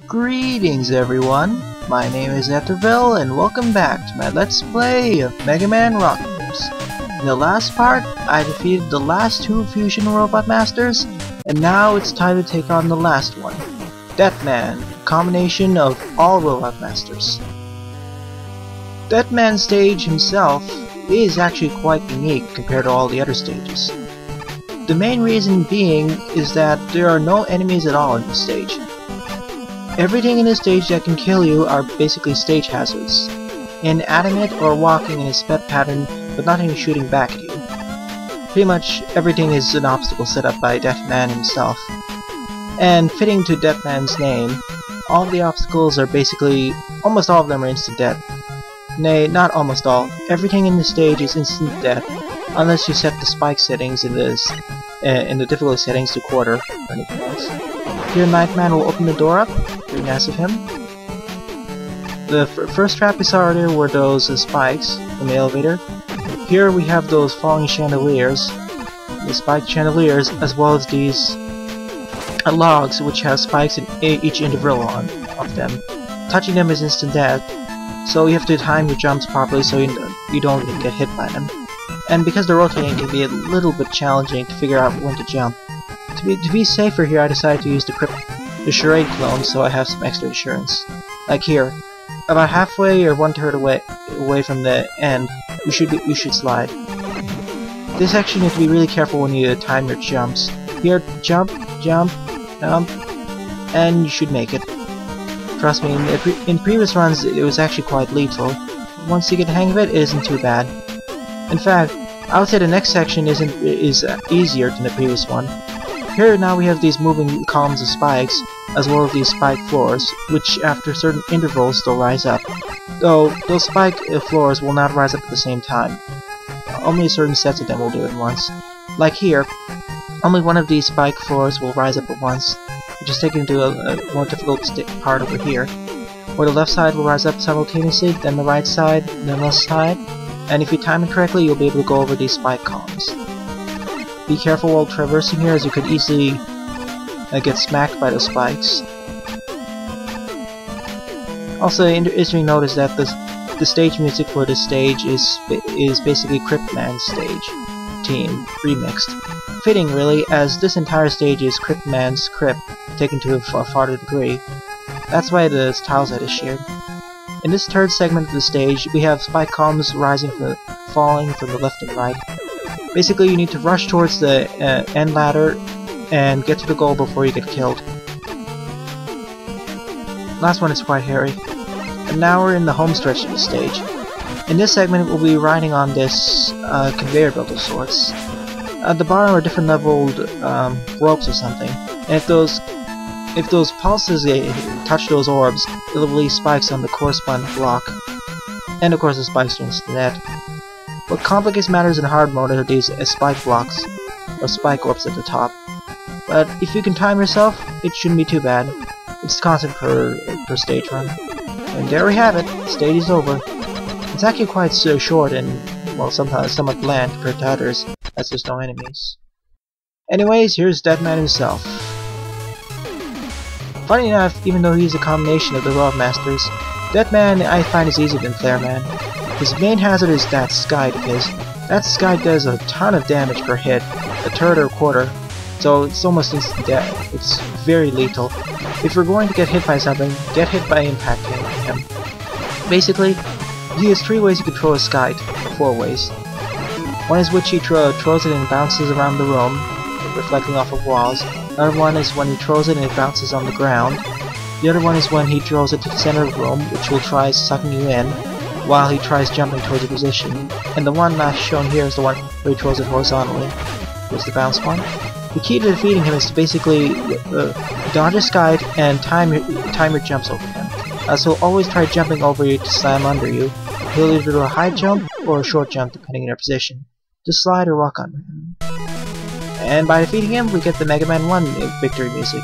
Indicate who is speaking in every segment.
Speaker 1: Greetings everyone, my name is Etterville and welcome back to my Let's Play of Mega Man Rockers. In the last part, I defeated the last two Fusion Robot Masters, and now it's time to take on the last one, Deathman, a combination of all Robot Masters. Deathman's stage himself is actually quite unique compared to all the other stages. The main reason being is that there are no enemies at all in this stage. Everything in this stage that can kill you are basically stage hazards, inanimate or walking in a sped pattern, but nothing shooting back at you. Pretty much everything is an obstacle set up by Deathman himself. And fitting to Deathman's name, all the obstacles are basically, almost all of them are instant death. Nay, not almost all. Everything in the stage is instant death, unless you set the spike settings in the difficulty settings to quarter or anything else. Here Nightman will open the door up. Very nice of him. The first trap we saw earlier were those spikes from the elevator. Here we have those falling chandeliers, the spiked chandeliers, as well as these logs which have spikes in each interval of them. Touching them is instant death, so you have to time your jumps properly so you don't get hit by them. And because they're rotating, it can be a little bit challenging to figure out when to jump. To be safer here, I decided to use the charade clone, so I have some extra insurance. Like here, about halfway or 1/3 away from the end, you should slide. This section you have to be really careful when you time your jumps. Here, jump, jump, jump, and you should make it. Trust me, in previous runs it was actually quite lethal. Once you get the hang of it, it isn't too bad. In fact, I would say the next section is easier than the previous one. Here now we have these moving columns of spikes, as well as these spike floors, which after certain intervals they'll rise up. Though those spike floors will not rise up at the same time. Only certain sets of them will do it once. Like here, only one of these spike floors will rise up at once, which is taken to a more difficult part over here, where the left side will rise up simultaneously, then the right side, then the left side, and if you time it correctly you'll be able to go over these spike columns. Be careful while traversing here, as you could easily get smacked by the spikes. Also, interesting to notice that the stage music for this stage is basically Cryptman's stage theme remixed. Fitting, really, as this entire stage is Cryptman's Crypt taken to a farther degree. That's why the tile set is shared. In this third segment of the stage, we have spike columns falling from the left and right. Basically, you need to rush towards the end ladder and get to the goal before you get killed. Last one is quite hairy. And now we're in the home stretch of the stage. In this segment, we'll be riding on this conveyor belt of sorts. At the bottom are different leveled ropes or something. And if those pulses touch those orbs, it'll release spikes on the corresponding block. And of course, the spikes are instant death. What complicates matters in hard mode are these spike blocks, or spike orbs at the top. But if you can time yourself, it shouldn't be too bad. It's constant per stage run. And there we have it, the stage is over. It's actually quite short and, well, sometimes somewhat bland compared to others, as there's no enemies. Anyways, here's Deathman himself. Funny enough, even though he's a combination of the Robot Masters, Deathman I find is easier than Flareman. His main hazard is that Skite of his. That Skite does a ton of damage per hit, a third or a quarter, so it's almost instant death. It's very lethal. If you're going to get hit by something, get hit by impacting him. Basically, he has 3 ways you can throw a Skite, or 4 ways. One is which he throws it and it bounces around the room, reflecting off of walls. Another one is when he throws it and it bounces on the ground. The other one is when he throws it to the center of the room, which will try sucking you in, while he tries jumping towards a position. And the one last shown here is the one where he throws it horizontally. Here's the bounce one. The key to defeating him is to basically dodge his Skite and time your jumps over him. So always try jumping over you to slam under you. He'll either do a high jump or a short jump depending on your position. Just slide or walk under him. And by defeating him, we get the Mega Man 1 victory music.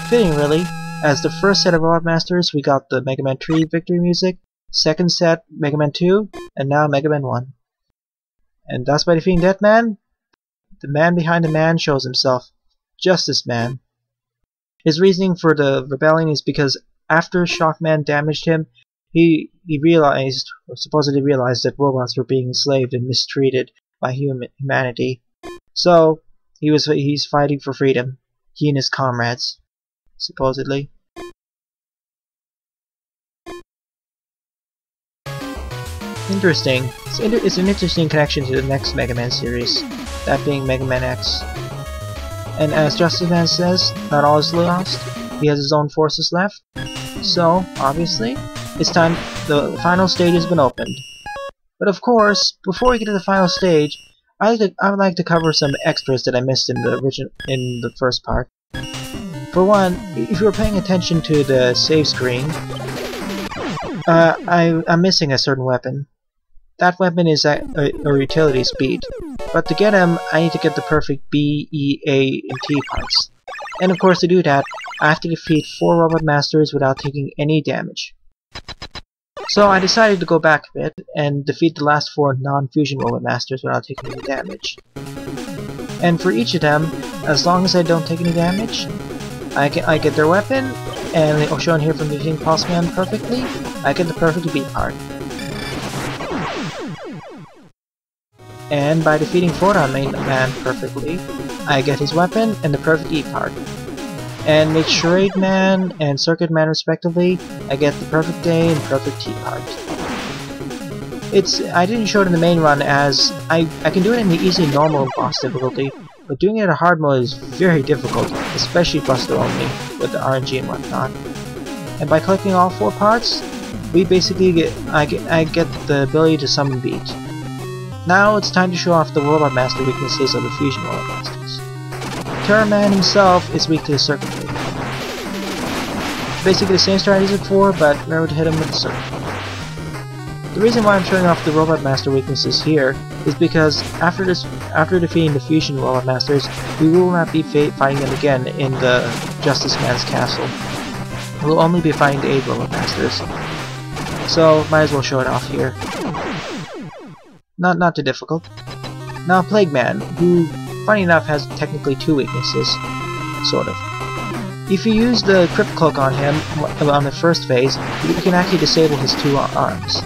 Speaker 1: Fitting, really, as the first set of Robot Masters we got the Mega Man 3 victory music, second set Mega Man 2, and now Mega Man 1. And thus by defeating Deathman, the man behind the man shows himself. Justice Man. His reasoning for the rebellion is because after Shockman damaged him, he realized, or supposedly realized, that robots were being enslaved and mistreated by humanity. So he's fighting for freedom. He and his comrades, supposedly. Interesting. It's an interesting connection to the next Mega Man series, that being Mega Man X. And as Justice Man says, not all is lost. He has his own forces left. So, obviously, it's time. The final stage has been opened. But of course, before we get to the final stage, I would like to cover some extras that I missed in the first part. For one, if you were paying attention to the save screen, I'm missing a certain weapon. That weapon is a utility speed, but to get him, I need to get the perfect B, E, A, and T parts. And of course, to do that, I have to defeat 4 Robot Masters without taking any damage. So I decided to go back a bit and defeat the last 4 non-fusion Robot Masters without taking any damage. And for each of them, as long as I don't take any damage, I get their weapon, and shown here from defeating Postman perfectly, I get the perfect B part. And by defeating Photon Man perfectly, I get his weapon and the perfect E part. And with Charade Man and Circuit Man respectively, I get the perfect A and perfect T part. I didn't show it in the main run as I can do it in the easy normal boss difficulty, but doing it in a hard mode is very difficult, especially Buster only, with the RNG and whatnot. And by collecting all 4 parts, we basically I get the ability to summon Beat. Now it's time to show off the Robot Master weaknesses of the Fusion Robot Masters. Terror Man himself is weak to the Circuit Move. Basically the same strategy as before, but remember to hit him with the Circuit. The reason why I'm showing off the Robot Master weaknesses here is because after defeating the Fusion Robot Masters, we will not be fighting them again in the Justice Man's castle. We'll only be fighting the 8 Robot Masters. So might as well show it off here. Not too difficult. Now Plague Man, who, funny enough, has technically 2 weaknesses, sort of. If you use the Crypt Cloak on him on the first phase, you can actually disable his 2 arms.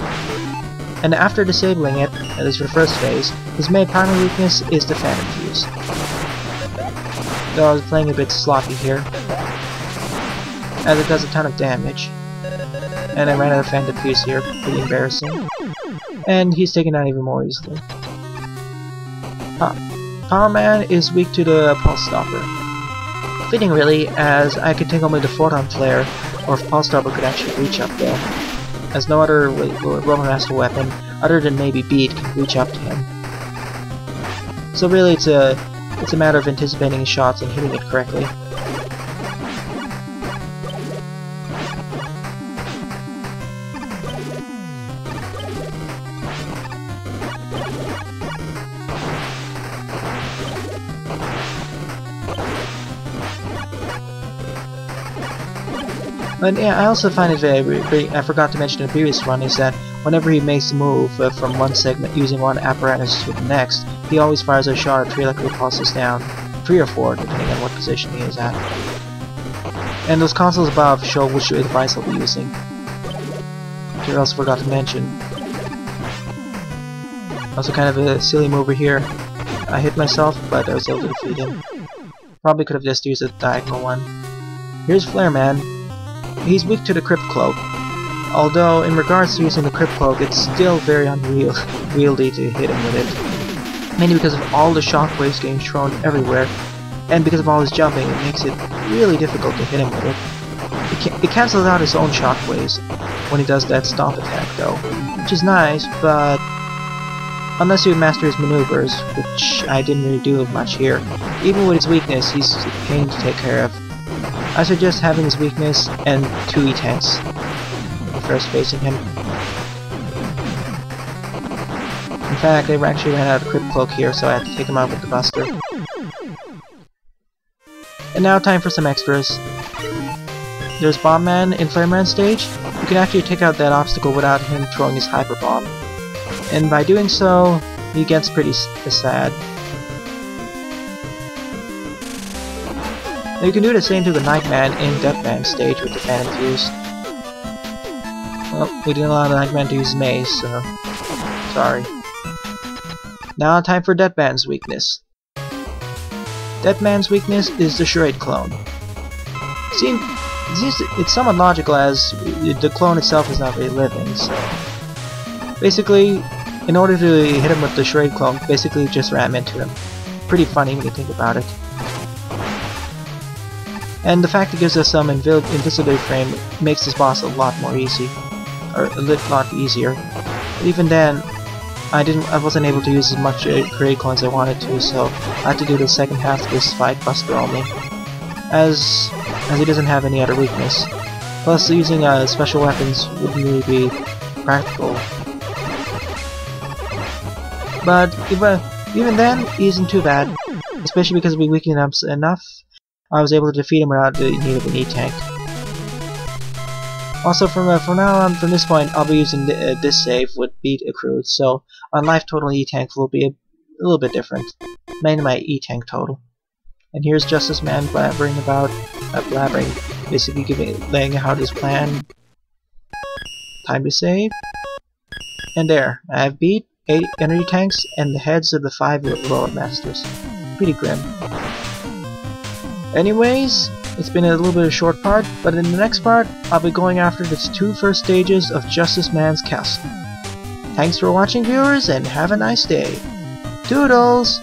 Speaker 1: And after disabling it, at least for the first phase, his main primary weakness is the Phantom Fuse. Though I was playing a bit sloppy here, as it does a ton of damage. And I ran out of Phantom Fuse here, pretty embarrassing. And he's taken out even more easily. Power Man is weak to the Pulse Stopper. Fitting really, as I could take only the Photon Flare, or if Pulse Stopper could actually reach up there, as no other Robot Master weapon, other than maybe Beat, can reach up to him. So really it's a matter of anticipating his shots and hitting it correctly. And yeah, I also find it very I forgot to mention in the previous one, is that whenever he makes a move from one segment using one apparatus to the next, he always fires a shot or 3 electrical pulses down, 3 or 4 depending on what position he is at. And those consoles above show which device I'll be using. Which I also forgot to mention. Also kind of a silly move over here. I hit myself, but I was able to defeat him. Probably could have just used a diagonal one. Here's Flare Man. He's weak to the Crypt Cloak, although in regards to using the Crypt Cloak, it's still very unwieldy to hit him with it. Mainly because of all the shockwaves getting thrown everywhere, and because of all his jumping, it makes it really difficult to hit him with it. It cancels out his own shockwaves when he does that stomp attack though, which is nice, but unless you master his maneuvers, which I didn't really do much here, even with his weakness, he's a pain to take care of. I suggest having his weakness and 2 E-tanks first facing him. In fact, I actually ran out of Crypt Cloak here, so I had to take him out with the Buster. And now time for some extras. There's Bomb Man in Flare Man stage. You can actually take out that obstacle without him throwing his Hyper Bomb. And by doing so, he gets pretty sad. Now you can do the same to the Nightman in Deathman stage with the Phantom Fuse. Well, we didn't allow the Nightman to use mace, so... sorry. Now time for Deadman's weakness. Deadman's weakness is the Charade clone. It's somewhat logical as the clone itself is not really living, so... basically, in order to hit him with the Charade clone, basically just ram into him. Pretty funny when you think about it. And the fact it gives us some invisibility frame makes this boss a lot more easy. Or a lot easier. But even then, I wasn't able to use as much Charade clones as I wanted to, so I had to do the second half of this fight Buster only. As he doesn't have any other weakness. Plus, using special weapons wouldn't really be practical. But even then, he isn't too bad, especially because we weakened him enough. I was able to defeat him without the need of an E-tank. Also, from now on, from this point, I'll be using this save with beat accrued, so my life total E-tank will be a little bit different, mainly my E-tank total. And here's Justice Man blabbering about, basically laying out his plan. Time to save. And there, I have beat 8 energy tanks and the heads of the 5 Lord Masters. Pretty grim. Anyways, it's been a little bit of a short part, but in the next part, I'll be going after the 2 first stages of Justice Man's castle. Thanks for watching, viewers, and have a nice day. Toodles!